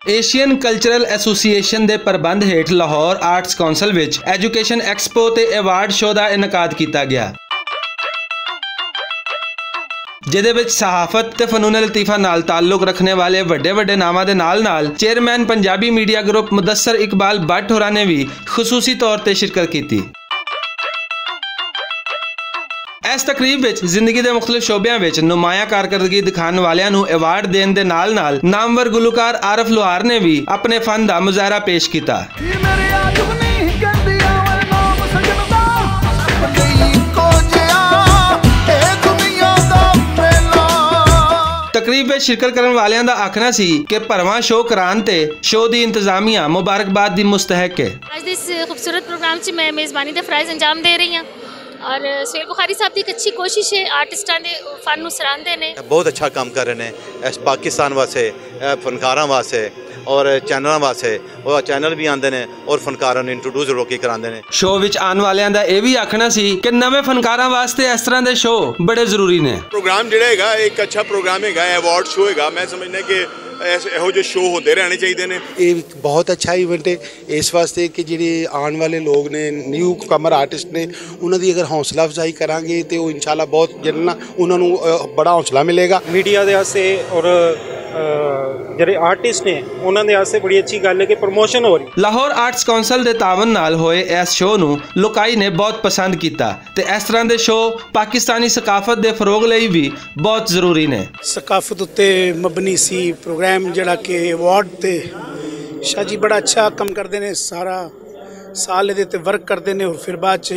Asian cultural association के प्रबंध हेठ लाहौर आर्ट्स कौंसल विच एजुकेशन एक्सपो ते अवार्ड शो का इनकाद किया गया, जिहदे विच सहाफत ते फनून लतीफा नाल ताल्लुक रखने वाले वड्डे वड्डे नामां दे नाल नाल chairman Punjabi media group Mudassar Iqbal Bhatt होरां ने भी खसूसी तौर पर शिरकत की। इस तकरीब विच जिंदगी के मुख्तलिफ शोबियां विच नुमाया कारकरदगी दिखाने वालियां नूं अवार्ड देने दे नाल नाल नामवर गुलकार आरफ लोहार ने भी अपने फन का मुजाहरा पेश किया। तकरीब में शिरकत करने वालियां दा आखना सी कि भरवां शो कराने ते शो दी इंतजामिया मुबारकबाद दी मुस्तहक है। आज इस खूबसूरत प्रोग्राम च मैं मेज़बानी का फराइज अंजाम दे रही हूँ और सुहेल बुखारी साहब की एक अच्छी कोशिश है, आर्टिस्टां दे फन नूं सराहंदे ने, बहुत अच्छा काम कर रहे हैं पाकिस्तान वास्ते, फनकारां वास्ते और चैनलों वास्ते, और चैनल भी आते हैं और फनकारां नूं इंट्रोड्यूस लोग कराते हैं। शो विच आने वालियां दा यह भी आखना सी कि नवे फनकारां वास्ते इस तरह के शो बड़े जरूरी ने। प्रोग्राम जिहड़ा हैगा एक अच्छा प्रोग्राम हैगा, अवार्ड शो हैगा, मैं समझना कि ਇਹੋ ਜਿਹੇ शो होते रहने चाहिए ने। ये बहुत अच्छा इवेंट है इस वास्ते कि जिहड़े आने वाले लोग ने न्यू कमर आर्टिस्ट ने उन्हों की अगर हौसला अफजाई करांगे तो इंशाल्लाह बहुत जिन्ना उन्होंने बड़ा हौसला मिलेगा। मीडिया दे वास्ते और जिहड़े आर्टिस्ट ने उन्होंने वास्ते बड़ी अच्छी गल है कि प्रमोशन हो रही। लाहौर आर्ट्स कौंसल के तावन नाल होए इस शो नूं लोकाई ने बहुत पसंद किया ते इस तरह के शो पाकिस्तानी सकाफत के फरोग लई भी बहुत जरूरी ने। सकाफत उत्ते मबनी सी प्रोग्राम जिहड़ा कि अवार्ड ते शाह जी बड़ा अच्छा काम करते हैं, सारा साल ये वर्क करते हैं और फिर बाद च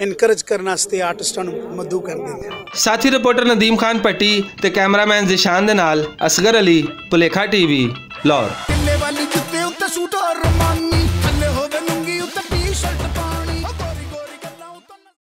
इनकरेज करने वास्ते आर्टिस्टां नूं मदू करते हैं। साथी रिपोर्टर नदीम खान पट्टी ते कैमरामैन जिशान दे नाल असगर अली, भुलेखा टीवी, लाहौर।